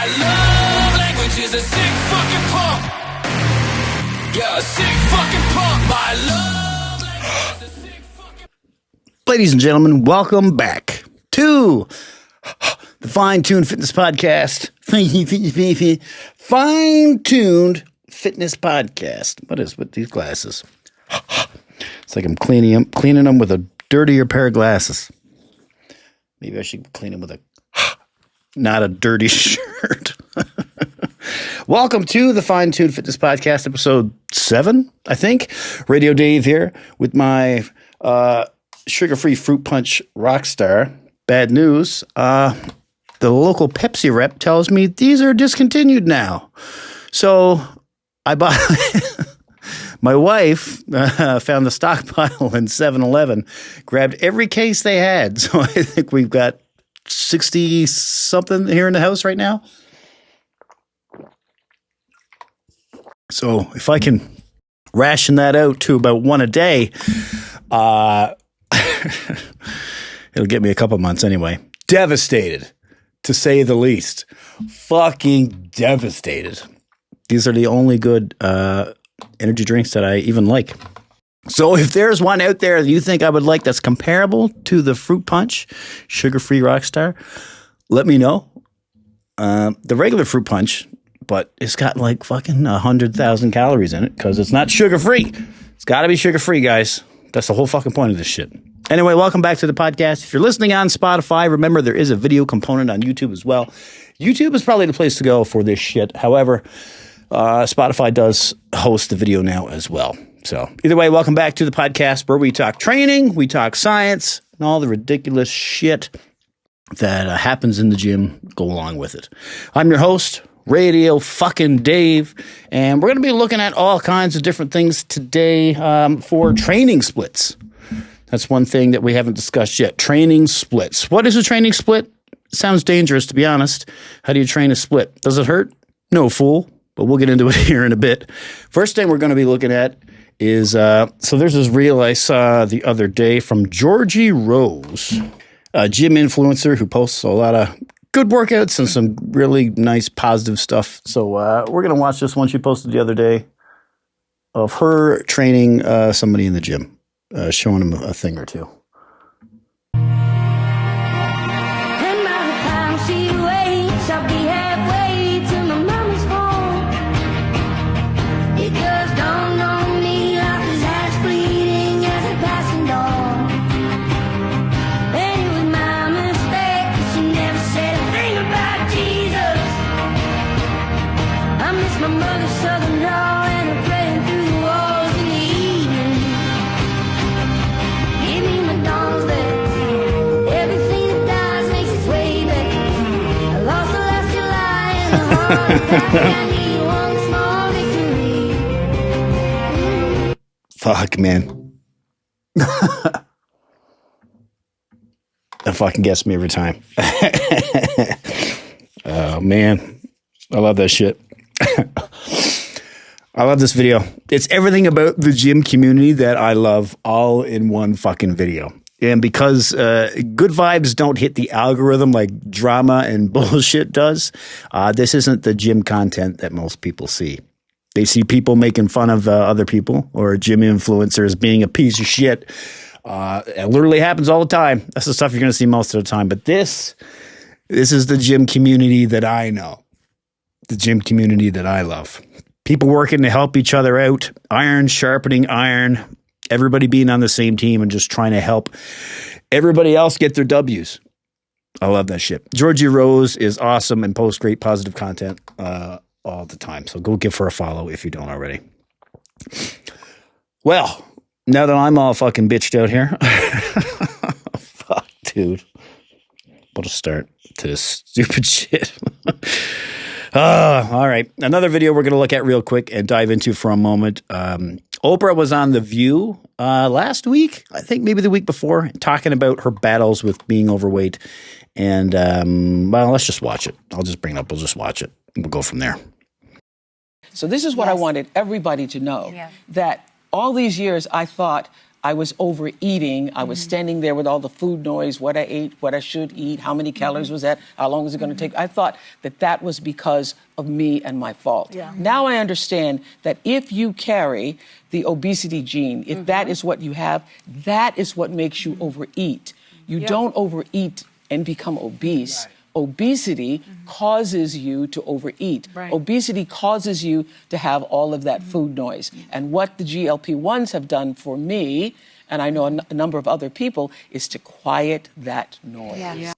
My love language is a sick fucking pump. Yeah, a sick fucking pump. My love language is a sick fucking... Ladies and gentlemen, welcome back to the Fine-Tuned Fitness Podcast. Fine-Tuned Fitness Podcast. What is with these glasses? It's like I'm cleaning them with a dirtier pair of glasses. Maybe I should clean them with not a dirty shirt. Welcome to the Fine-Tuned Fitness Podcast, episode 7, I think. Radio Dave here with my sugar-free fruit punch rock star. Bad news. The local Pepsi rep tells me these are discontinued now. So I bought... My wife found the stockpile in 7-Eleven, grabbed every case they had. So I think we've got 60-something here in the house right now. So if I can ration that out to about one a day, it'll get me a couple months anyway. Devastated, to say the least. Fucking devastated. These are the only good energy drinks that I even like. So if there's one out there that you think I would like that's comparable to the Fruit Punch sugar-free Rockstar, let me know. The regular Fruit Punch, but it's got like fucking 100,000 calories in it because it's not sugar-free. It's got to be sugar-free, guys. That's the whole fucking point of this shit. Anyway, welcome back to the podcast. If you're listening on Spotify, remember there is a video component on YouTube as well. YouTube is probably the place to go for this shit. However, Spotify does host the video now as well. So either way, welcome back to the podcast where we talk training, we talk science, and all the ridiculous shit that happens in the gym go along with it. I'm your host, Radio fucking Dave, and we're going to be looking at all kinds of different things today for training splits. That's one thing that we haven't discussed yet. Training splits. What is a training split? It sounds dangerous, to be honest. How do you train a split? Does it hurt? No, fool. But we'll get into it here in a bit. First thing we're going to be looking at is, so there's this reel I saw the other day from Georgie Rose, a gym influencer who posts a lot of good workouts and some really nice positive stuff. So we're going to watch this one she posted the other day of her training somebody in the gym, showing him a thing or two. Fuck, man. That fucking gets me every time. Oh, man. I love that shit. I love this video. It's everything about the gym community that I love all in one fucking video. And because good vibes don't hit the algorithm like drama and bullshit does, this isn't the gym content that most people see. They see people making fun of other people or gym influencers being a piece of shit. It literally happens all the time. That's the stuff you're going to see most of the time. But this is the gym community that I know, the gym community that I love. People working to help each other out, iron sharpening iron, everybody being on the same team and just trying to help everybody else get their W's. I love that shit. Georgie Rose is awesome and posts great positive content all the time. So go give her a follow if you don't already. Well, now that I'm all fucking bitched out here. Fuck, dude. What a start to this stupid shit. All right. Another video we're going to look at real quick and dive into for a moment. Oprah was on The View last week, I think maybe the week before, talking about her battles with being overweight. And, well, let's just watch it. I'll just bring it up. We'll just watch it. We'll go from there. So this is what I wanted everybody to know, that all these years I thought I was overeating. I was standing there with all the food noise, what I ate, what I should eat, how many calories was that, how long was it going to take. I thought that was because of me and my fault. Yeah. Now I understand that if you carry the obesity gene, if that is what you have, that is what makes you overeat. You don't overeat and become obese. Right. Obesity causes you to overeat. Right. Obesity causes you to have all of that food noise. And what the GLP-1s have done for me, and I know a number of other people, is to quiet that noise. Yeah.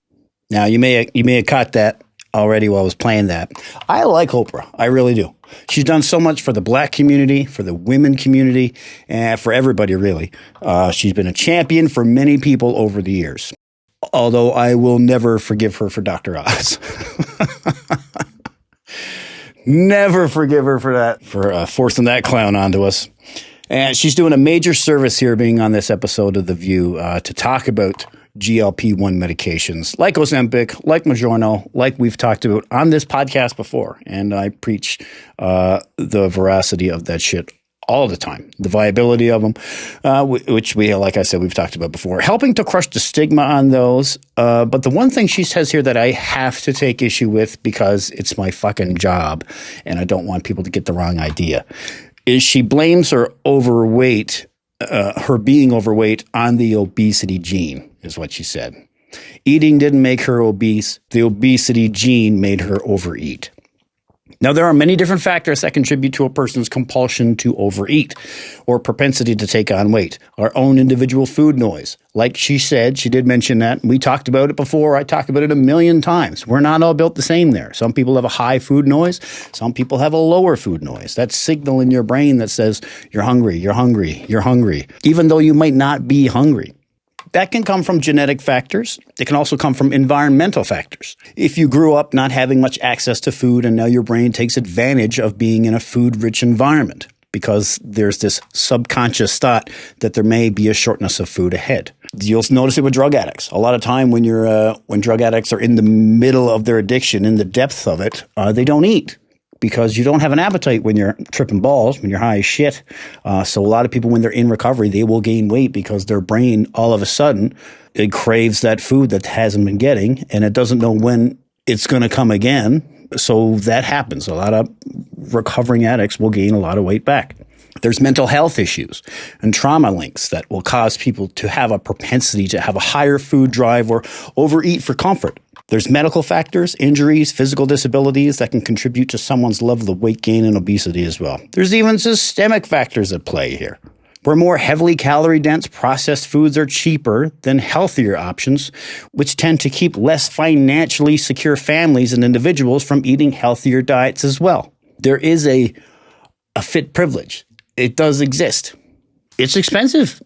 Now, you may have caught that already while I was playing that. I like Oprah. I really do. She's done so much for the black community, for the women community, and for everybody, really. She's been a champion for many people over the years. Although I will never forgive her for Dr. Oz. Never forgive her for that, for forcing that clown onto us. And she's doing a major service here being on this episode of The View to talk about GLP-1 medications like Ozempic, like Mounjaro, like we've talked about on this podcast before. And I preach the veracity of that shit all the time, the viability of them, which like I said, we've talked about before, helping to crush the stigma on those. But the one thing she says here that I have to take issue with because it's my fucking job and I don't want people to get the wrong idea is she blames her overweight, her being overweight on the obesity gene is what she said. Eating didn't make her obese. The obesity gene made her overeat. Now, there are many different factors that contribute to a person's compulsion to overeat or propensity to take on weight. Our own individual food noise. Like she said, she did mention that. We talked about it before. I talked about it a million times. We're not all built the same there. Some people have a high food noise. Some people have a lower food noise. That signal in your brain that says you're hungry, you're hungry, you're hungry, even though you might not be hungry. That can come from genetic factors. It can also come from environmental factors. If you grew up not having much access to food and now your brain takes advantage of being in a food-rich environment because there's this subconscious thought that there may be a shortness of food ahead. You'll notice it with drug addicts. A lot of time when drug addicts are in the middle of their addiction, in the depth of it, they don't eat. Because you don't have an appetite when you're tripping balls, when you're high as shit. So a lot of people, when they're in recovery, they will gain weight because their brain, all of a sudden, it craves that food that hasn't been getting, and it doesn't know when it's going to come again. So that happens. A lot of recovering addicts will gain a lot of weight back. There's mental health issues and trauma links that will cause people to have a propensity to have a higher food drive or overeat for comfort. There's medical factors, injuries, physical disabilities that can contribute to someone's level of weight gain and obesity as well. There's even systemic factors at play here. Where more heavily calorie-dense processed foods are cheaper than healthier options, which tend to keep less financially secure families and individuals from eating healthier diets as well. There is a fit privilege. It does exist. It's expensive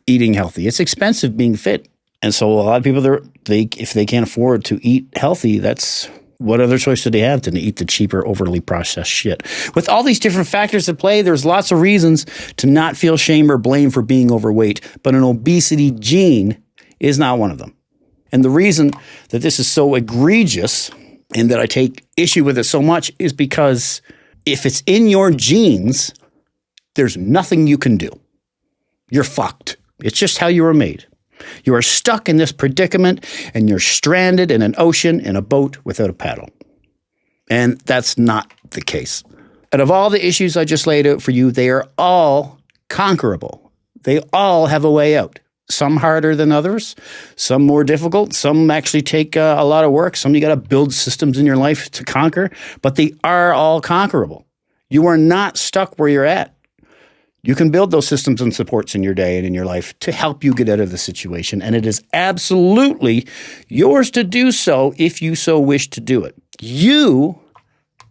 eating healthy. It's expensive being fit. And so a lot of people, if they can't afford to eat healthy, that's what other choice do they have than to eat the cheaper, overly processed shit? With all these different factors at play, there's lots of reasons to not feel shame or blame for being overweight, but an obesity gene is not one of them. And the reason that this is so egregious and that I take issue with it so much is because if it's in your genes, there's nothing you can do. You're fucked. It's just how you were made. You are stuck in this predicament and you're stranded in an ocean in a boat without a paddle. And that's not the case. Out of all the issues I just laid out for you, they are all conquerable. They all have a way out. Some harder than others, some more difficult, some actually take a lot of work. Some you got to build systems in your life to conquer, but they are all conquerable. You are not stuck where you're at. You can build those systems and supports in your day and in your life to help you get out of the situation. And it is absolutely yours to do so if you so wish to do it. You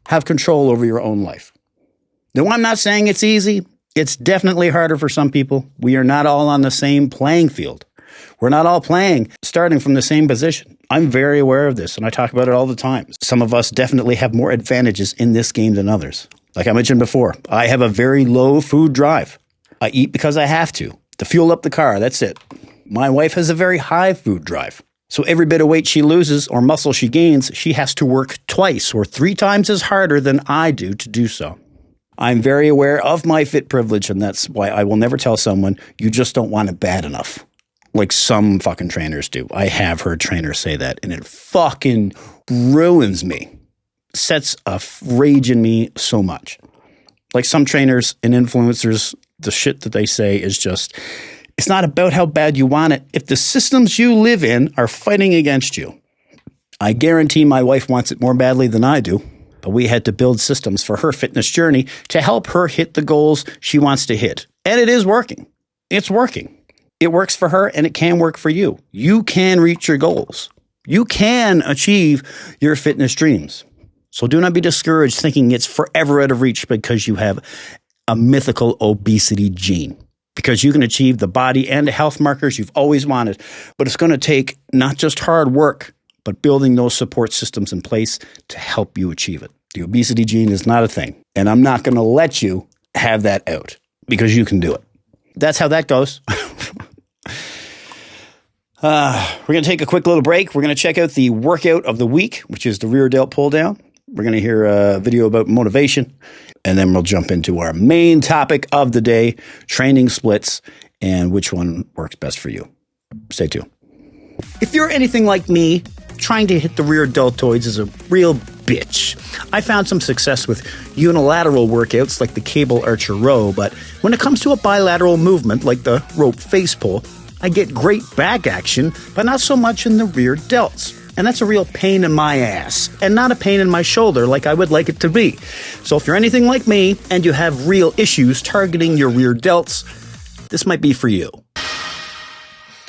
have control over your own life. No, I'm not saying it's easy. It's definitely harder for some people. We are not all on the same playing field. We're not all starting from the same position. I'm very aware of this, and I talk about it all the time. Some of us definitely have more advantages in this game than others. Like I mentioned before, I have a very low food drive. I eat because I have to fuel up the car. That's it. My wife has a very high food drive. So every bit of weight she loses or muscle she gains, she has to work twice or 3 times as harder than I do to do so. I'm very aware of my fit privilege, and that's why I will never tell someone you just don't want it bad enough. Like some fucking trainers do. I have heard trainers say that, and it fucking ruins me. Sets a rage in me so much. Like some trainers and influencers, the shit that they say is just, it's not about how bad you want it. If the systems you live in are fighting against you. I guarantee my wife wants it more badly than I do, but we had to build systems for her fitness journey to help her hit the goals she wants to hit. And it is working. It's working. It works for her and it can work for you. You can reach your goals. You can achieve your fitness dreams. So do not be discouraged thinking it's forever out of reach because you have a mythical obesity gene. Because you can achieve the body and the health markers you've always wanted. But it's going to take not just hard work, but building those support systems in place to help you achieve it. The obesity gene is not a thing. And I'm not going to let you have that out because you can do it. That's how that goes. We're going to take a quick little break. We're going to check out the workout of the week, which is the rear delt pull down. We're going to hear a video about motivation, and then we'll jump into our main topic of the day, training splits, and which one works best for you. Stay tuned. If you're anything like me, trying to hit the rear deltoids is a real bitch. I found some success with unilateral workouts like the cable archer row, but when it comes to a bilateral movement like the rope face pull, I get great back action, but not so much in the rear delts. And that's a real pain in my ass, and not a pain in my shoulder like I would like it to be. So if you're anything like me, and you have real issues targeting your rear delts, this might be for you.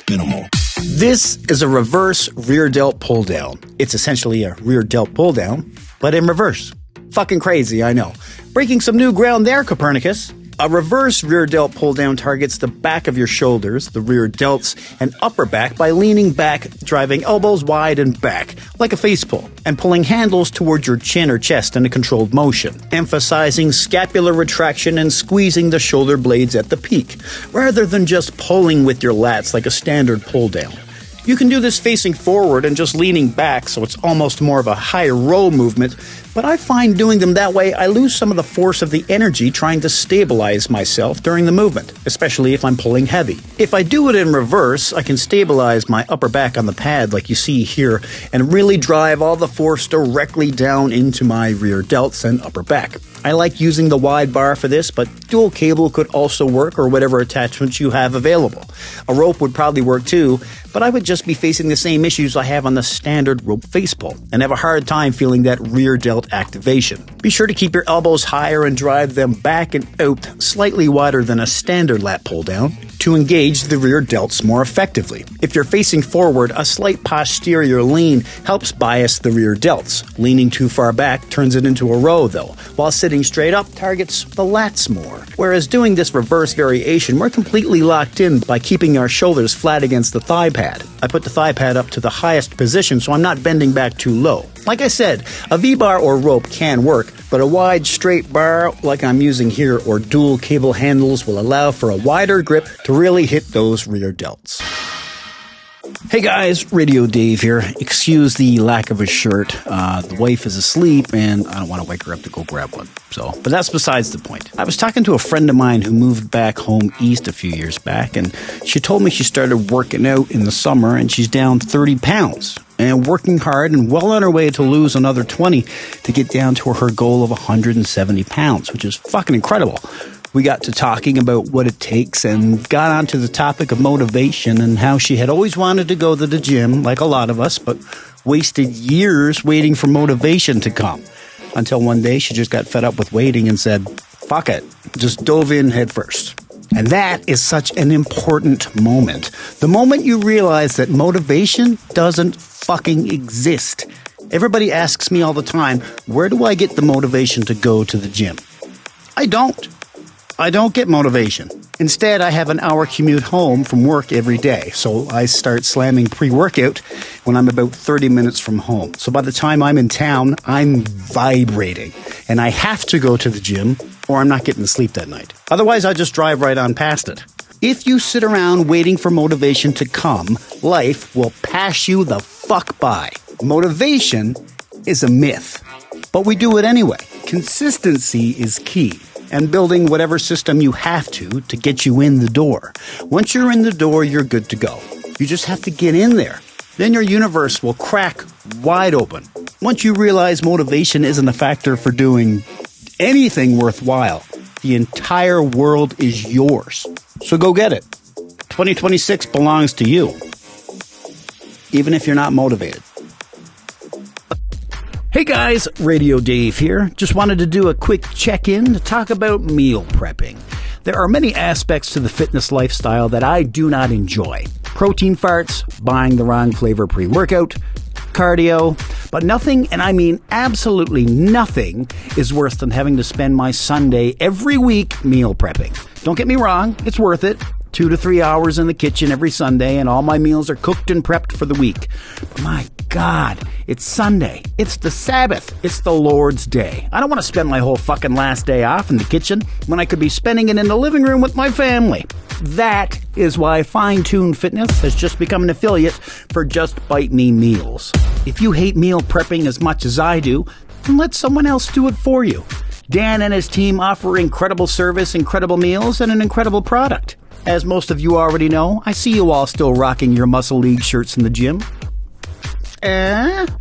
Minimal. This is a reverse rear delt pull down. It's essentially a rear delt pull down, but in reverse. Fucking crazy, I know. Breaking some new ground there, Copernicus. A reverse rear delt pull down targets the back of your shoulders, the rear delts, and upper back by leaning back, driving elbows wide and back, like a face pull, and pulling handles towards your chin or chest in a controlled motion, emphasizing scapular retraction and squeezing the shoulder blades at the peak, rather than just pulling with your lats like a standard pull down. You can do this facing forward and just leaning back, so it's almost more of a high row movement, but I find doing them that way I lose some of the force of the energy trying to stabilize myself during the movement, especially if I'm pulling heavy. If I do it in reverse, I can stabilize my upper back on the pad like you see here and really drive all the force directly down into my rear delts and upper back. I like using the wide bar for this, but dual cable could also work, or whatever attachments you have available. A rope would probably work too, but I would just be facing the same issues I have on the standard rope face pull, and have a hard time feeling that rear delt activation. Be sure to keep your elbows higher and drive them back and out slightly wider than a standard lat pull down to engage the rear delts more effectively. If you're facing forward, a slight posterior lean helps bias the rear delts. Leaning too far back turns it into a row though, while sitting straight up targets the lats more. Whereas doing this reverse variation, we're completely locked in by keeping our shoulders flat against the thigh pad. I put the thigh pad up to the highest position so I'm not bending back too low. Like I said, a V-bar or rope can work, but a wide straight bar like I'm using here or dual cable handles will allow for a wider grip to really hit those rear delts. Hey guys, Radio Dave here. Excuse the lack of a shirt. The wife is asleep and I don't want to wake her up to go grab one. But that's besides the point. I was talking to a friend of mine who moved back home east a few years back, and she told me she started working out in the summer and she's down 30 pounds and working hard and well on her way to lose another 20 to get down to her goal of 170 pounds, which is fucking incredible. We got to talking about what it takes and got onto the topic of motivation and how she had always wanted to go to the gym, like a lot of us, but wasted years waiting for motivation to come. Until one day she just got fed up with waiting and said, fuck it, just dove in head first. And that is such an important moment. The moment you realize that motivation doesn't fucking exist. Everybody asks me all the time, where do I get the motivation to go to the gym? I don't get motivation. Instead, I have an hour commute home from work every day, so I start slamming pre-workout when I'm about 30 minutes from home. So by the time I'm in town, I'm vibrating, and I have to go to the gym or I'm not getting to sleep that night. Otherwise, I'll just drive right on past it. If you sit around waiting for motivation to come, life will pass you the fuck by. Motivation is a myth, but we do it anyway. Consistency is key. and building whatever system you have to get you in the door. Once you're in the door, you're good to go. You just have to get in there. Then your universe will crack wide open. Once you realize motivation isn't a factor for doing anything worthwhile, the entire world is yours. So go get it. 2026 belongs to you, even if you're not motivated. Hey guys, Radio Dave here. Just wanted to do a quick check-in to talk about meal prepping. There are many aspects to the fitness lifestyle that I do not enjoy. Protein farts, buying the wrong flavor pre-workout, cardio, but nothing, and I mean absolutely nothing, is worse than having to spend my Sunday every week meal prepping. Don't get me wrong, it's worth it. 2 to 3 hours in the kitchen every Sunday, and all my meals are cooked and prepped for the week. But my God, it's Sunday. It's the Sabbath. It's the Lord's Day. I don't want to spend my whole fucking last day off in the kitchen when I could be spending it in the living room with my family. That is why Fine Tune Fitness has just become an affiliate for Just Bite Me Meals. If you hate meal prepping as much as I do, then let someone else do it for you. Dan and his team offer incredible service, incredible meals, and an incredible product. As most of you already know, I see you all still rocking your Muscle League shirts in the gym. And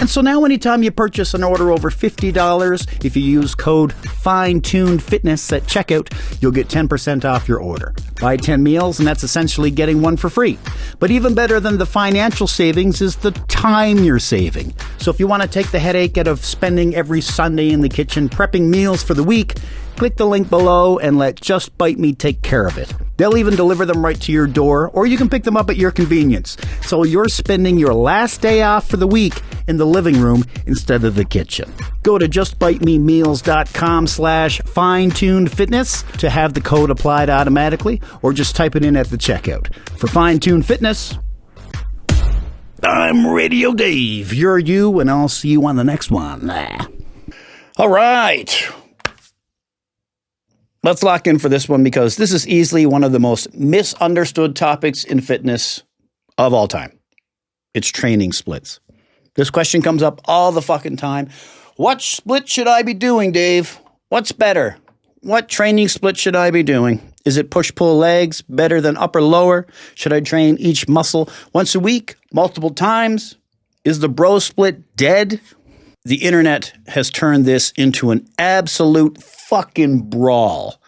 so now anytime you purchase an order over $50, if you use code FINETUNEDFITNESS at checkout, you'll get 10% off your order. Buy 10 meals and that's essentially getting one for free. But even better than the financial savings is the time you're saving. So if you want to take the headache out of spending every Sunday in the kitchen prepping meals for the week, click the link below and let Just Bite Me take care of it. They'll even deliver them right to your door, or you can pick them up at your convenience. So you're spending your last day off for the week in the living room instead of the kitchen. Go to justbitememeals.com/fine-tuned-fitness to have the code applied automatically, or just type it in at the checkout. For Fine Tuned Fitness, I'm Radio Dave. You're you, and I'll see you on the next one. All right. Let's lock in for this one because this is easily one of the most misunderstood topics in fitness of all time. It's training splits. This question comes up all the fucking time. What split should I be doing, Dave? What's better? What training split should I be doing? Is it push-pull legs better than upper-lower? Should I train each muscle once a week, multiple times? Is the bro split dead? The internet has turned this into an absolute fucking brawl.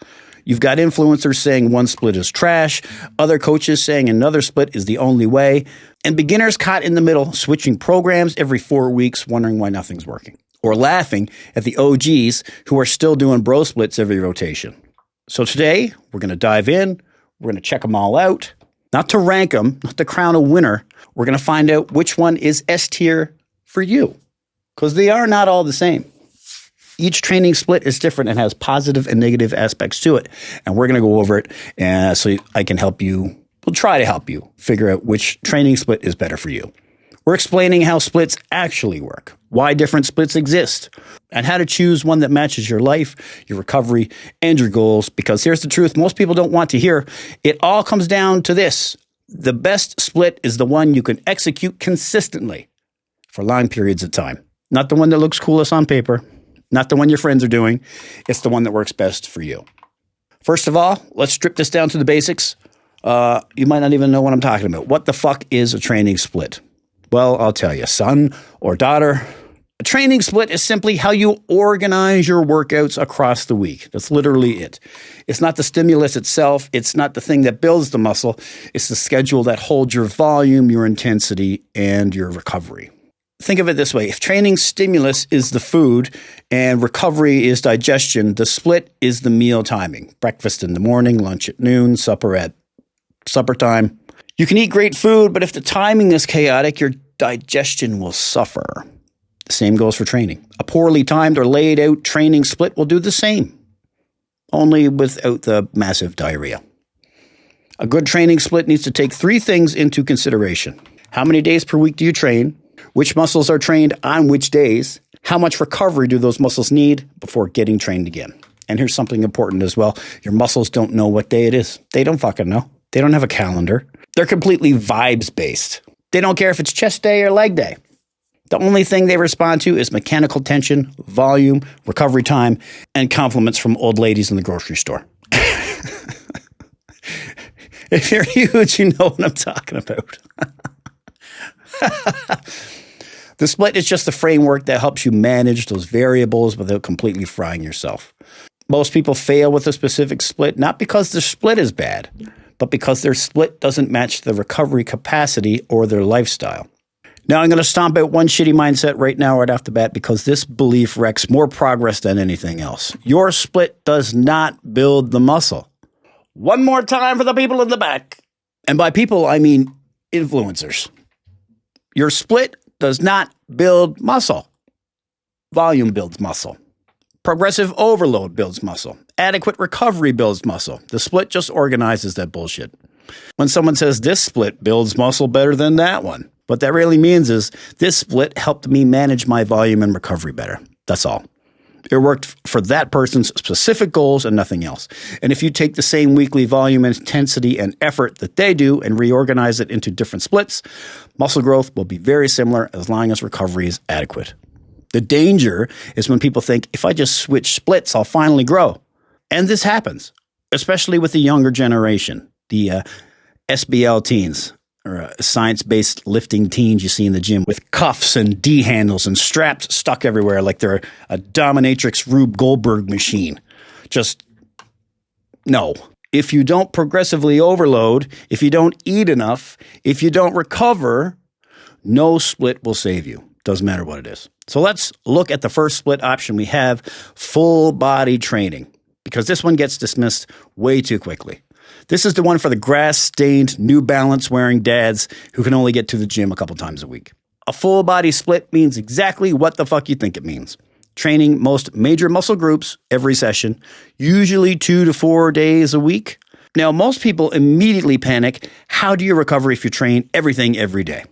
You've got influencers saying one split is trash, other coaches saying another split is the only way, and beginners caught in the middle, switching programs every 4 weeks, wondering why nothing's working, or laughing at the OGs who are still doing bro splits every rotation. So today, we're going to dive in, we're going to check them all out, not to rank them, not to crown a winner. We're going to find out which one is S tier for you, because they are not all the same. Each training split is different and has positive and negative aspects to it. And we're going to go over it so I can help you. We'll try to help you figure out which training split is better for you. We're explaining how splits actually work, why different splits exist, and how to choose one that matches your life, your recovery, and your goals. Because here's the truth most people don't want to hear. It all comes down to this. The best split is the one you can execute consistently for long periods of time. Not the one that looks coolest on paper. Not the one your friends are doing. It's the one that works best for you. First of all, let's strip this down to the basics. You might not even know what I'm talking about. What the fuck is a training split? Well, I'll tell you, son or daughter. A training split is simply how you organize your workouts across the week. That's literally it. It's not the stimulus itself. It's not the thing that builds the muscle. It's the schedule that holds your volume, your intensity, and your recovery. Think of it this way. If training stimulus is the food and recovery is digestion, the split is the meal timing. Breakfast in the morning, lunch at noon, supper at supper time. You can eat great food, but if the timing is chaotic, your digestion will suffer. The same goes for training. A poorly timed or laid out training split will do the same, only without the massive diarrhea. A good training split needs to take 3 things into consideration. How many days per week do you train? Which muscles are trained on which days? How much recovery do those muscles need before getting trained again? And here's something important as well. Your muscles don't know what day it is. They don't fucking know. They don't have a calendar. They're completely vibes based. They don't care if it's chest day or leg day. The only thing they respond to is mechanical tension, volume, recovery time, and compliments from old ladies in the grocery store. If you're huge, you know what I'm talking about. The split is just the framework that helps you manage those variables without completely frying yourself. Most people fail with a specific split, not because their split is bad, but because their split doesn't match the recovery capacity or their lifestyle. Now, I'm going to stomp out one shitty mindset right now, right off the bat, because this belief wrecks more progress than anything else. Your split does not build the muscle. One more time for the people in the back. And by people, I mean influencers. Your split does not build muscle. Volume builds muscle. Progressive overload builds muscle. Adequate recovery builds muscle. The split just organizes that bullshit. When someone says this split builds muscle better than that one, what that really means is this split helped me manage my volume and recovery better. That's all. It worked for that person's specific goals and nothing else. And if you take the same weekly volume, intensity, and effort that they do and reorganize it into different splits, muscle growth will be very similar as long as recovery is adequate. The danger is when people think, if I just switch splits, I'll finally grow. And this happens, especially with the younger generation, the SBL teens, or science-based lifting teens you see in the gym with cuffs and D handles and straps stuck everywhere like they're a dominatrix Rube Goldberg machine. Just no. If you don't progressively overload, if you don't eat enough, if you don't recover, no split will save you. Doesn't matter what it is. So let's look at the first split option we have, full body training, because this one gets dismissed way too quickly. This is the one for the grass-stained, New Balance wearing dads who can only get to the gym a couple times a week. A full body split means exactly what the fuck you think it means. Training most major muscle groups every session, usually 2 to 4 days a week. Now, most people immediately panic. How do you recover if you train everything every day?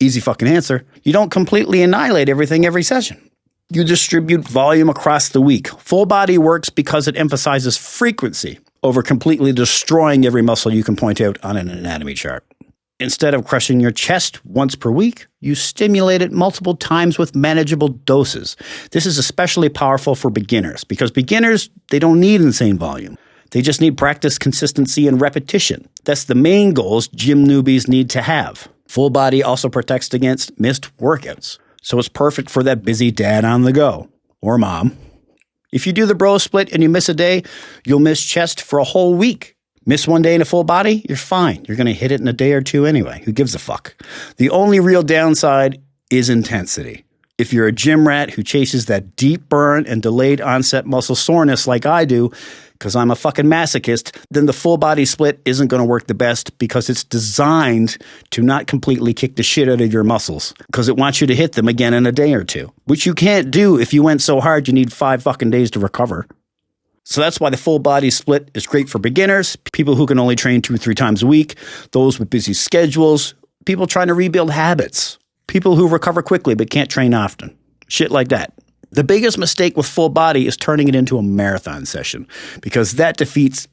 Easy fucking answer. You don't completely annihilate everything every session. You distribute volume across the week. Full body works because it emphasizes frequency over completely destroying every muscle you can point out on an anatomy chart. Instead of crushing your chest once per week, you stimulate it multiple times with manageable doses. This is especially powerful for beginners because beginners, they don't need insane volume. They just need practice, consistency, and repetition. That's the main goals gym newbies need to have. Full body also protects against missed workouts. So it's perfect for that busy dad on the go or mom. If you do the bro split and you miss a day, you'll miss chest for a whole week. Miss one day in a full body, you're fine. You're going to hit it in a day or two anyway. Who gives a fuck? The only real downside is intensity. If you're a gym rat who chases that deep burn and delayed onset muscle soreness like I do, because I'm a fucking masochist, then the full body split isn't going to work the best because it's designed to not completely kick the shit out of your muscles because it wants you to hit them again in a day or two, which you can't do if you went so hard you need 5 fucking days to recover. So that's why the full body split is great for beginners, people who can only train 2 or 3 times a week, those with busy schedules, people trying to rebuild habits, people who recover quickly but can't train often, shit like that. The biggest mistake with full body is turning it into a marathon session because that defeats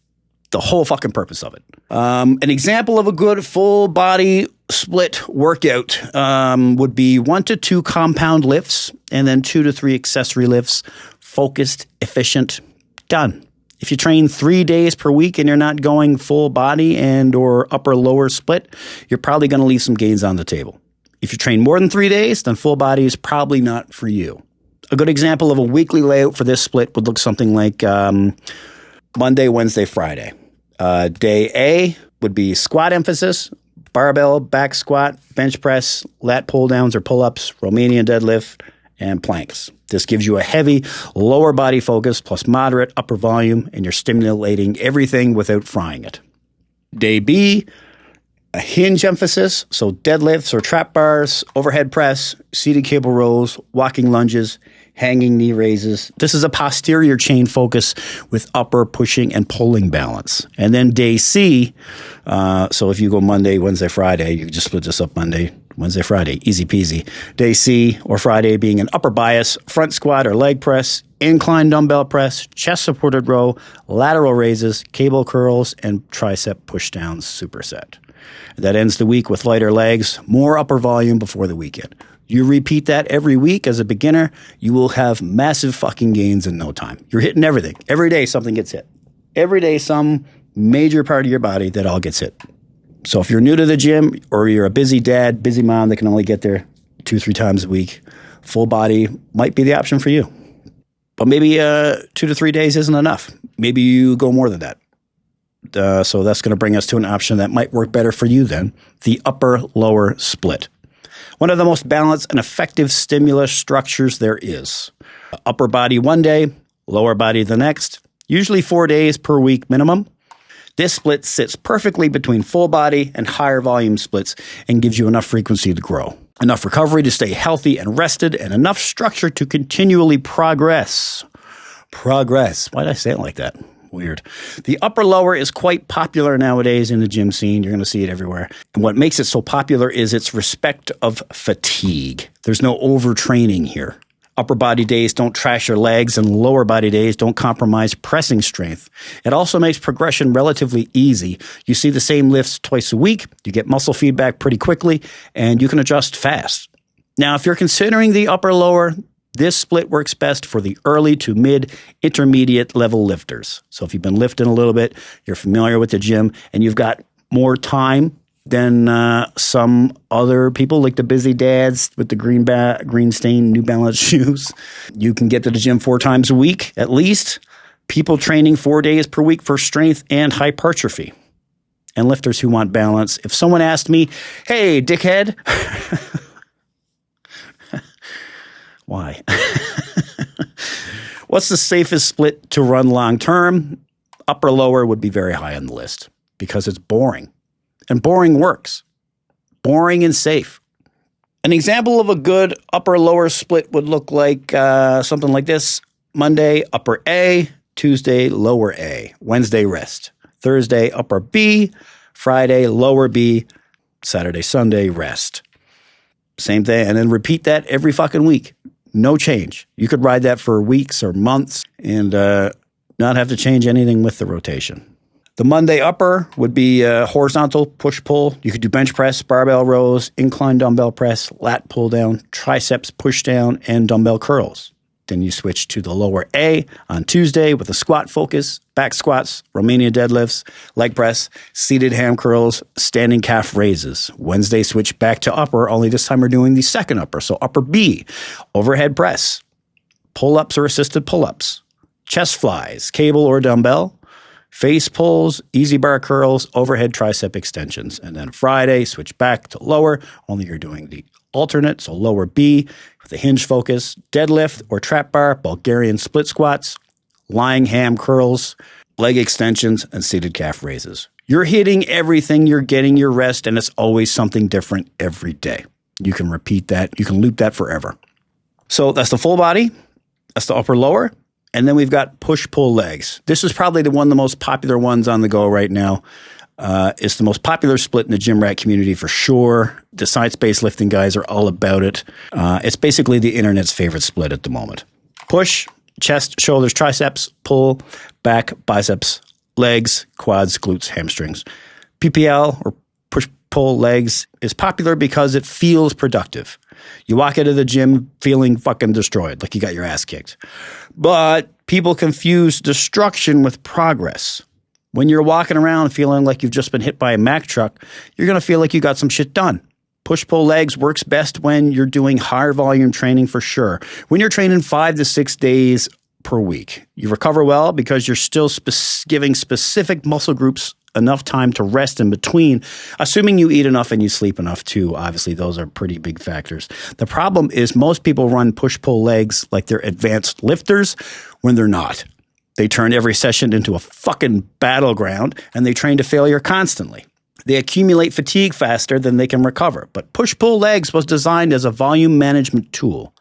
the whole fucking purpose of it. An example of a good full body split workout would be 1 to 2 compound lifts and then 2 to 3 accessory lifts, focused, efficient, done. If you train 3 days per week and you're not going full body and or upper lower split, you're probably going to leave some gains on the table. If you train more than 3 days, then full body is probably not for you. A good example of a weekly layout for this split would look something like Monday, Wednesday, Friday. Day A would be squat emphasis, barbell, back squat, bench press, lat pull downs or pull-ups, Romanian deadlift, and planks. This gives you a heavy lower body focus plus moderate upper volume, and you're stimulating everything without frying it. Day B, a hinge emphasis, so deadlifts or trap bars, overhead press, seated cable rows, walking lunges, hanging knee raises. This is a posterior chain focus with upper pushing and pulling balance. And then day C, so if you go Monday, Wednesday, Friday, you just split this up Monday, Wednesday, Friday, easy peasy. Day C or Friday being an upper bias, front squat or leg press, incline dumbbell press, chest supported row, lateral raises, cable curls, and tricep pushdowns superset. That ends the week with lighter legs, more upper volume before the weekend. You repeat that every week as a beginner, you will have massive fucking gains in no time. You're hitting everything. Every day something gets hit. Every day some major part of your body that all gets hit. So if you're new to the gym or you're a busy dad, busy mom that can only get there 2-3 times a week, full body might be the option for you. But maybe 2 to 3 days isn't enough. Maybe you go more than that. So that's going to bring us to an option that might work better for you then, the upper-lower split. One of the most balanced and effective stimulus structures there is. Upper body one day, lower body the next, usually 4 days per week minimum. This split sits perfectly between full body and higher volume splits and gives you enough frequency to grow, enough recovery to stay healthy and rested, and enough structure to continually progress. Progress. Why did I say it like that? Weird. The upper lower is quite popular nowadays in the gym scene. You're going to see it everywhere. And what makes it so popular is its respect of fatigue. There's no overtraining here. Upper body days don't trash your legs, and lower body days don't compromise pressing strength. It also makes progression relatively easy. You see the same lifts twice a week, you get muscle feedback pretty quickly, and you can adjust fast. Now, if you're considering the upper lower, this split works best for the early to mid intermediate level lifters. So if you've been lifting a little bit, you're familiar with the gym, and you've got more time than some other people, like the busy dads with the green stained New Balance shoes. You can get to the gym 4 times a week, at least. People training 4 days per week for strength and hypertrophy. And lifters who want balance. If someone asked me, hey, dickhead. Why? What's the safest split to run long term? Upper lower would be very high on the list because it's boring. And boring works. Boring and safe. An example of a good upper-lower split would look like something like this. Monday, upper A. Tuesday, lower A. Wednesday, rest. Thursday, upper B. Friday, lower B. Saturday, Sunday, rest. Same thing. And then repeat that every fucking week. No change. You could ride that for weeks or months and not have to change anything with the rotation. The Monday upper would be horizontal push-pull. You could do bench press, barbell rows, incline dumbbell press, lat pull-down, triceps push-down, and dumbbell curls. Then you switch to the lower A on Tuesday with a squat focus, back squats, Romanian deadlifts, leg press, seated ham curls, standing calf raises. Wednesday switch back to upper, only this time we're doing the second upper. So upper B, overhead press, pull-ups or assisted pull-ups, chest flies, cable or dumbbell, face pulls, easy bar curls, overhead tricep extensions. And then Friday, switch back to lower, only you're doing the alternate, so lower B with a hinge focus, deadlift or trap bar, Bulgarian split squats, lying ham curls, leg extensions, and seated calf raises. You're hitting everything, you're getting your rest, and it's always something different every day. You can repeat that, you can loop that forever. So that's the full body, that's the upper lower. And then we've got push-pull legs. This is probably one of the most popular ones on the go right now. It's the most popular split in the gym rat community for sure. The science-based lifting guys are all about it. It's basically the internet's favorite split at the moment. Push, chest, shoulders, triceps, pull, back, biceps, legs, quads, glutes, hamstrings. PPL or push-pull legs is popular because it feels productive. You walk into the gym feeling fucking destroyed, like you got your ass kicked. But people confuse destruction with progress. When you're walking around feeling like you've just been hit by a Mack truck, you're going to feel like you got some shit done. Push-pull legs works best when you're doing higher volume training for sure. When you're training 5 to 6 days per week, you recover well because you're still giving specific muscle groups enough time to rest in between, assuming you eat enough and you sleep enough too. Obviously, those are pretty big factors. The problem is most people run push-pull legs like they're advanced lifters when they're not. They turn every session into a fucking battleground and they train to failure constantly. They accumulate fatigue faster than they can recover. But push-pull legs was designed as a volume management tool.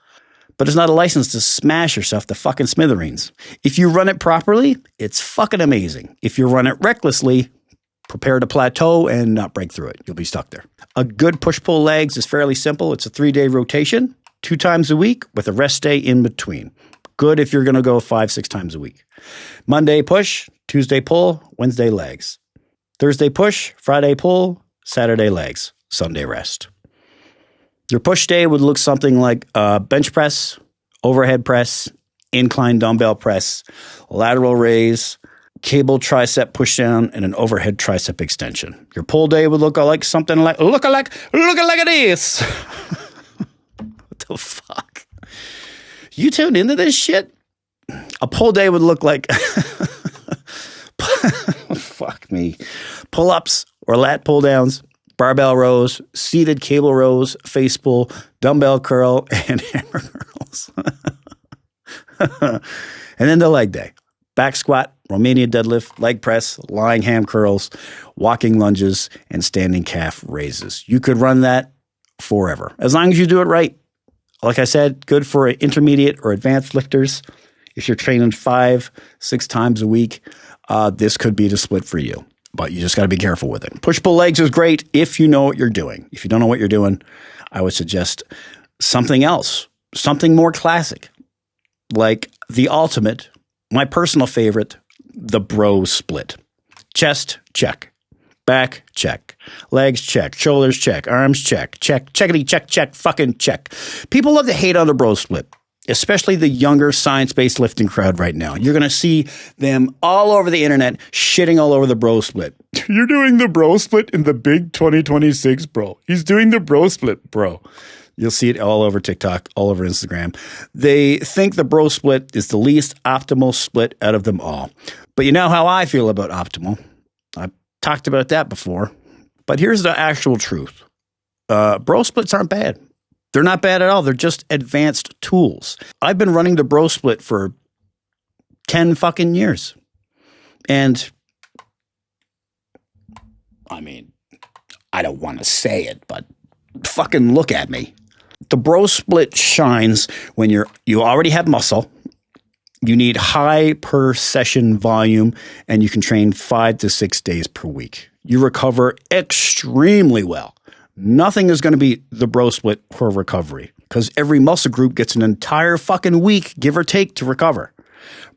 But it's not a license to smash yourself to fucking smithereens. If you run it properly, it's fucking amazing. If you run it recklessly, prepare to plateau and not break through it. You'll be stuck there. A good push-pull legs is fairly simple. It's a 3-day rotation, 2 times a week with a rest day in between. Good if you're going to go 5-6 times a week. Monday push, Tuesday pull, Wednesday legs. Thursday push, Friday pull, Saturday legs, Sunday rest. Your push day would look something like bench press, overhead press, incline dumbbell press, lateral raise, cable tricep push down, and an overhead tricep extension. Your pull day would look like something like this. What the fuck? You tuned into this shit? A pull day would look like fuck me. Pull-ups or lat pull downs, barbell rows, seated cable rows, face pull, dumbbell curl, and hammer curls. And then the leg day. Back squat, Romanian deadlift, leg press, lying ham curls, walking lunges, and standing calf raises. You could run that forever, as long as you do it right. Like I said, good for intermediate or advanced lifters. If you're training 5-6 times a week, this could be the split for you. But you just got to be careful with it. Push-pull legs is great if you know what you're doing. If you don't know what you're doing, I would suggest something else, something more classic, like the ultimate, my personal favorite, the bro split. Chest, check. Back, check. Legs, check. Shoulders, check. Arms, check. Check. Checkity, check, check, fucking check. People love to hate on the bro split, especially the younger science-based lifting crowd right now. You're going to see them all over the internet shitting all over the bro split. You're doing the bro split in the big 2026, bro. He's doing the bro split, bro. You'll see it all over TikTok, all over Instagram. They think the bro split is the least optimal split out of them all. But you know how I feel about optimal. I've talked about that before. But here's the actual truth. Bro splits aren't bad. They're not bad at all. They're just advanced tools. I've been running the bro split for 10 fucking years. And I mean, I don't want to say it, but fucking look at me. The bro split shines when you already have muscle. You need high per session volume, and you can train 5 to 6 days per week. You recover extremely well. Nothing is going to beat the bro split for recovery because every muscle group gets an entire fucking week, give or take, to recover.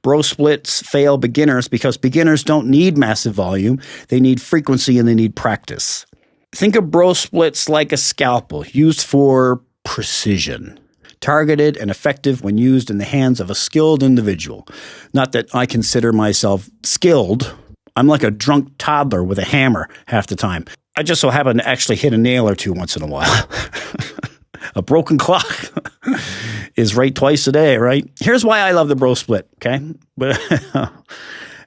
Bro splits fail beginners because beginners don't need massive volume. They need frequency and they need practice. Think of bro splits like a scalpel used for precision, targeted and effective when used in the hands of a skilled individual. Not that I consider myself skilled. I'm like a drunk toddler with a hammer half the time. I just so happen to actually hit a nail or two once in a while. A broken clock is right twice a day, right? Here's why I love the bro split, okay? But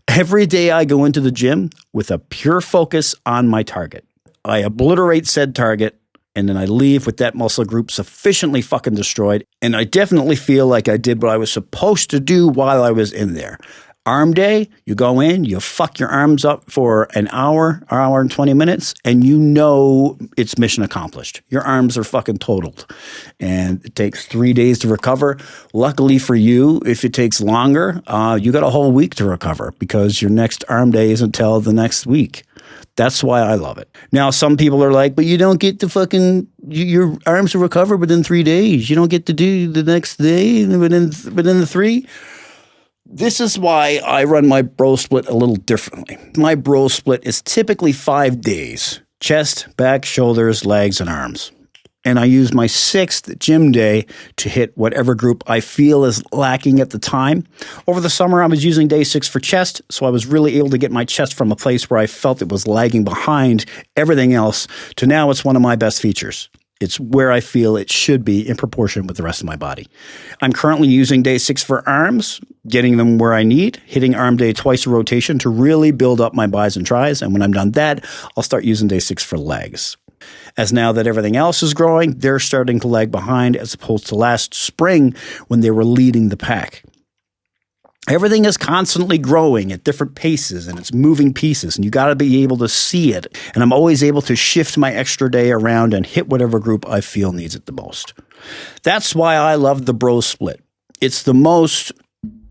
every day I go into the gym with a pure focus on my target. I obliterate said target, and then I leave with that muscle group sufficiently fucking destroyed, and I definitely feel like I did what I was supposed to do while I was in there. Arm day, you go in, you fuck your arms up for an hour and 20 minutes, and you know it's mission accomplished. Your arms are fucking totaled. And it takes 3 days to recover. Luckily for you, if it takes longer, you got a whole week to recover because your next arm day isn't until the next week. That's why I love it. Now, some people are like, but you don't get to fucking, your arms to recover within 3 days. You don't get to do the next day within the 3. This is why I run my bro split a little differently. My bro split is typically 5 days: chest, back, shoulders, legs, and arms. And I use my 6th gym day to hit whatever group I feel is lacking at the time. Over the summer, I was using day 6 for chest, so I was really able to get my chest from a place where I felt it was lagging behind everything else to now it's one of my best features. It's where I feel it should be in proportion with the rest of my body. I'm currently using day 6 for arms, getting them where I need, hitting arm day twice a rotation to really build up my bis and tris. And when I'm done that, I'll start using day 6 for legs. As now that everything else is growing, they're starting to lag behind as opposed to last spring when they were leading the pack. Everything is constantly growing at different paces and it's moving pieces and you got to be able to see it. And I'm always able to shift my extra day around and hit whatever group I feel needs it the most. That's why I love the bro split. It's the most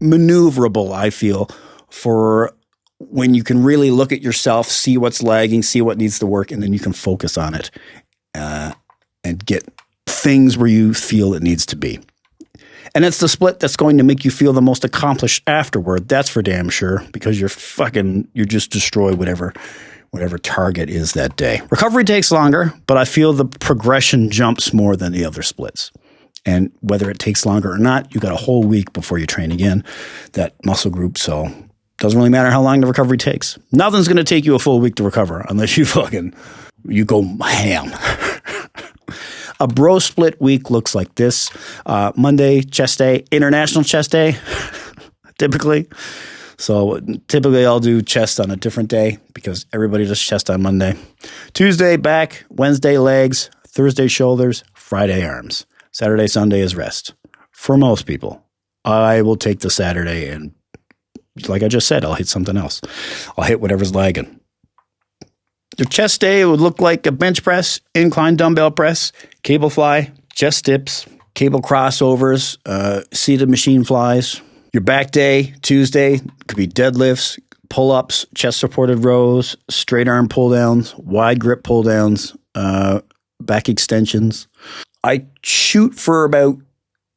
maneuverable, I feel, for when you can really look at yourself, see what's lagging, see what needs to work, and then you can focus on it and get things where you feel it needs to be. And it's the split that's going to make you feel the most accomplished afterward. That's for damn sure, because you're just destroy whatever whatever target is that day. Recovery takes longer, but I feel the progression jumps more than the other splits. And whether it takes longer or not, you got a whole week before you train again, that muscle group. So it doesn't really matter how long the recovery takes. Nothing's going to take you a full week to recover unless you go ham. A bro split week looks like this. Monday, chest day, international chest day, typically. So typically I'll do chest on a different day because everybody does chest on Monday. Tuesday, back. Wednesday, legs. Thursday, shoulders. Friday, arms. Saturday, Sunday is rest. For most people, I will take the Saturday and, like I just said, I'll hit something else. I'll hit whatever's lagging. Your chest day would look like a bench press, incline dumbbell press, cable fly, chest dips, cable crossovers, seated machine flies. Your back day, Tuesday, could be deadlifts, pull-ups, chest-supported rows, straight arm pull-downs, wide grip pull-downs, back extensions. I shoot for about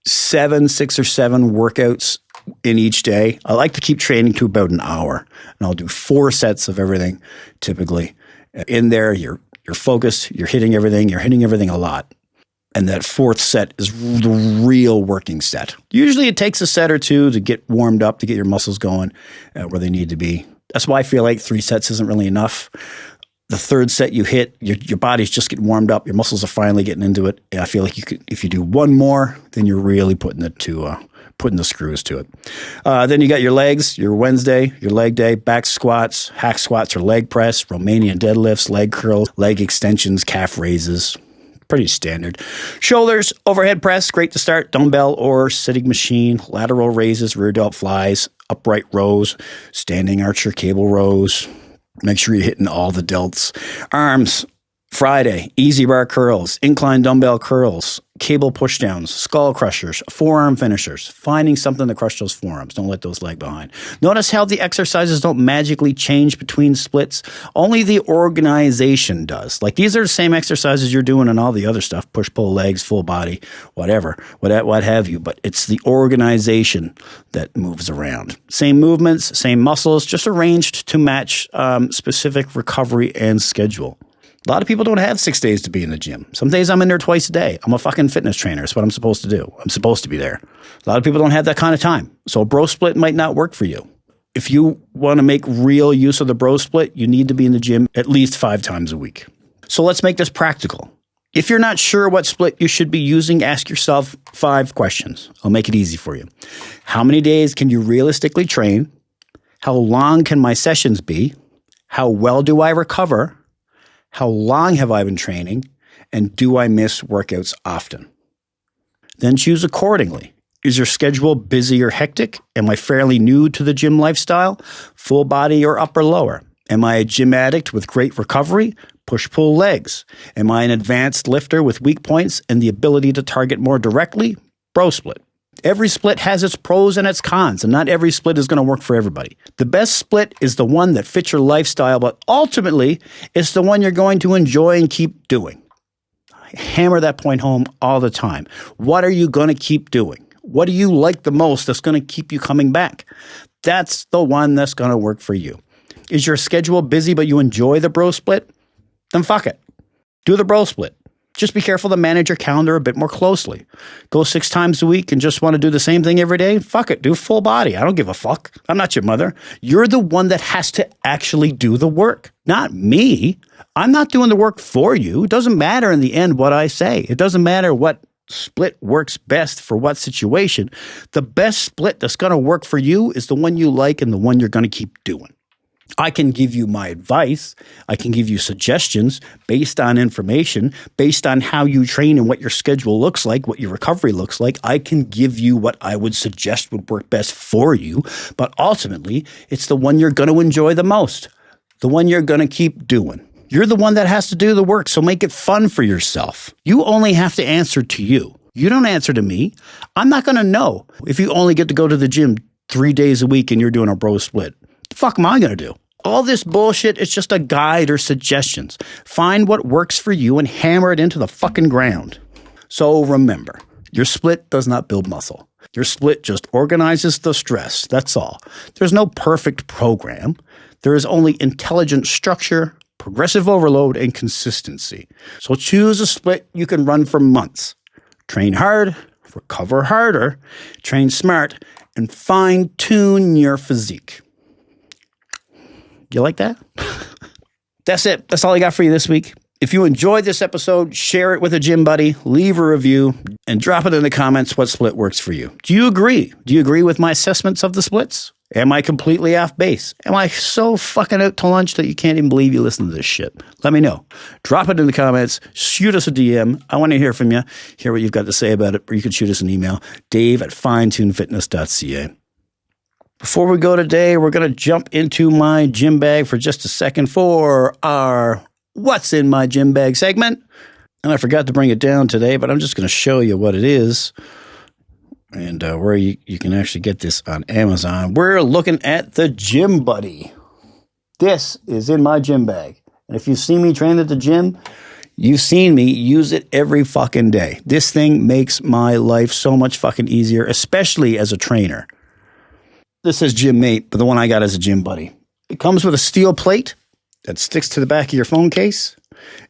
6 or 7 workouts in each day. I like to keep training to about an hour, and I'll do 4 sets of everything typically. In there, you're focused, you're hitting everything a lot. And that 4th set is the real working set. Usually it takes a set or 2 to get warmed up, to get your muscles going where they need to be. That's why I feel like 3 sets isn't really enough. The 3rd set you hit, your body's just getting warmed up. Your muscles are finally getting into it. And I feel like if you do 1 more, then you're really putting the screws to it. Then you got your legs, your Wednesday, your leg day, back squats, hack squats or leg press, Romanian deadlifts, leg curls, leg extensions, calf raises. Pretty standard. Shoulders, overhead press, great to start. Dumbbell or sitting machine, lateral raises, rear delt flies, upright rows, standing archer cable rows. Make sure you're hitting all the delts. Arms, Friday, easy bar curls, incline dumbbell curls, cable pushdowns, skull crushers, forearm finishers, finding something to crush those forearms. Don't let those lag behind. Notice how the exercises don't magically change between splits. Only the organization does. Like these are the same exercises you're doing and all the other stuff, push, pull, legs, full body, whatever, what have you. But it's the organization that moves around. Same movements, same muscles, just arranged to match specific recovery and schedule. A lot of people don't have 6 days to be in the gym. Some days I'm in there twice a day. I'm a fucking fitness trainer. It's what I'm supposed to do. I'm supposed to be there. A lot of people don't have that kind of time. So a bro split might not work for you. If you want to make real use of the bro split, you need to be in the gym at least 5 times a week. So let's make this practical. If you're not sure what split you should be using, ask yourself 5 questions. I'll make it easy for you. How many days can you realistically train? How long can my sessions be? How well do I recover? How long have I been training? And do I miss workouts often? Then choose accordingly. Is your schedule busy or hectic? Am I fairly new to the gym lifestyle? Full body or upper lower? Am I a gym addict with great recovery? Push-pull legs. Am I an advanced lifter with weak points and the ability to target more directly? Bro split. Every split has its pros and its cons, and not every split is going to work for everybody. The best split is the one that fits your lifestyle, but ultimately, it's the one you're going to enjoy and keep doing. I hammer that point home all the time. What are you going to keep doing? What do you like the most that's going to keep you coming back? That's the one that's going to work for you. Is your schedule busy, but you enjoy the bro split? Then fuck it. Do the bro split. Just be careful to manage your calendar a bit more closely. Go 6 times a week and just want to do the same thing every day? Fuck it. Do full body. I don't give a fuck. I'm not your mother. You're the one that has to actually do the work, not me. I'm not doing the work for you. It doesn't matter in the end what I say. It doesn't matter what split works best for what situation. The best split that's going to work for you is the one you like and the one you're going to keep doing. I can give you my advice. I can give you suggestions based on information, based on how you train and what your schedule looks like, what your recovery looks like. I can give you what I would suggest would work best for you. But ultimately, it's the one you're going to enjoy the most, the one you're going to keep doing. You're the one that has to do the work, so make it fun for yourself. You only have to answer to you. You don't answer to me. I'm not going to know if you only get to go to the gym 3 days a week and you're doing a bro split. The fuck am I going to do? All this bullshit is just a guide or suggestions. Find what works for you and hammer it into the fucking ground. So remember, your split does not build muscle. Your split just organizes the stress. That's all. There's no perfect program. There is only intelligent structure, progressive overload, and consistency. So choose a split you can run for months. Train hard, recover harder, train smart, and fine-tune your physique. You like that? That's it. That's all I got for you this week. If you enjoyed this episode, share it with a gym buddy, leave a review, and drop it in the comments what split works for you. Do you agree? Do you agree with my assessments of the splits? Am I completely off base? Am I so fucking out to lunch that you can't even believe you listen to this shit? Let me know. Drop it in the comments. Shoot us a DM. I want to hear from you. Hear what you've got to say about it. Or you can shoot us an email, dave@finetunefitness.ca. Before we go today, we're going to jump into my gym bag for just a second for our What's in My Gym Bag segment. And I forgot to bring it down today, but I'm just going to show you what it is and where you can actually get this on Amazon. We're looking at the Gym Buddy. This is in my gym bag. And if you've seen me train at the gym, you've seen me use it every fucking day. This thing makes my life so much fucking easier, especially as a trainer. This says Gym Mate, but the one I got is a Gym Buddy. It comes with a steel plate that sticks to the back of your phone case.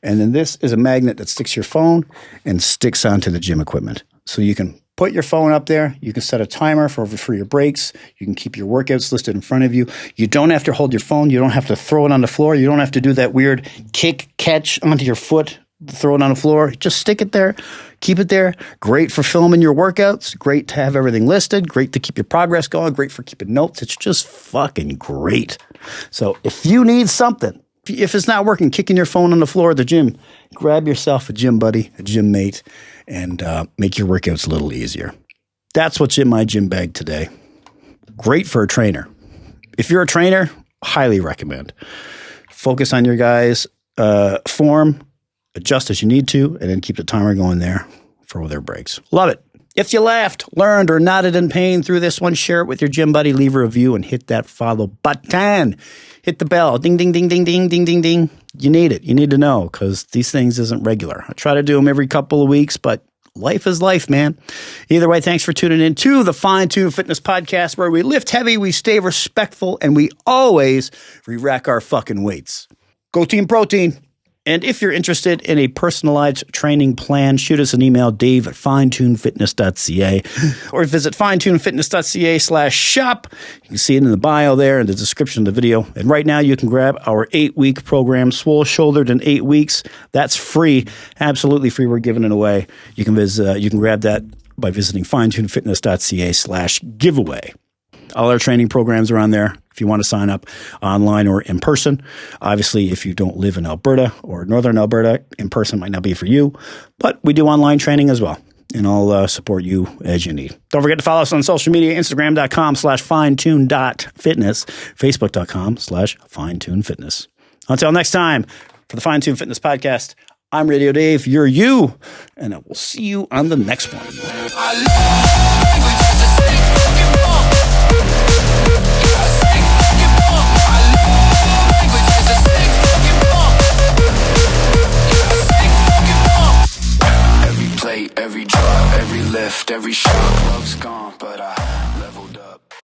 And then this is a magnet that sticks to your phone and sticks onto the gym equipment. So you can put your phone up there. You can set a timer for your breaks. You can keep your workouts listed in front of you. You don't have to hold your phone. You don't have to throw it on the floor. You don't have to do that weird kick catch onto your foot, throw it on the floor. Just stick it there. Keep it there. Great for filming your workouts. Great to have everything listed. Great to keep your progress going. Great for keeping notes. It's just fucking great. So if you need something, if it's not working, kicking your phone on the floor at the gym, grab yourself a Gym Buddy, a Gym Mate, and make your workouts a little easier. That's what's in my gym bag today. Great for a trainer. If you're a trainer, highly recommend. Focus on your guys' form, adjust as you need to, and then keep the timer going there for their breaks. Love it. If you laughed, learned, or nodded in pain through this one, share it with your gym buddy, leave a review, and hit that follow button. Hit the bell. Ding, ding, ding, ding, ding, ding, ding, ding. You need it. You need to know because these things isn't regular. I try to do them every couple of weeks, but life is life, man. Either way, thanks for tuning in to the Fine Tune Fitness Podcast, where we lift heavy, we stay respectful, and we always re-rack our fucking weights. Go Team Protein. And if you're interested in a personalized training plan, shoot us an email, dave@finetunefitness.ca, or visit finetunefitness.ca/shop. You can see it in the bio there in the description of the video. And right now you can grab our 8-week program, Swole Shouldered in 8 weeks. That's free, absolutely free. We're giving it away. You can grab that by visiting finetunefitness.ca/giveaway. All our training programs are on there if you want to sign up online or in person. Obviously, if you don't live in Alberta or Northern Alberta, in person might not be for you, but we do online training as well, and I'll support you as you need. Don't forget to follow us on social media, Instagram.com/finetune.fitness, Facebook.com/finetunefitness. Until next time, for the Fine Tune Fitness Podcast, I'm Radio Dave, you're you, and I will see you on the next one. Every drop, every lift, every shot, love's gone, but I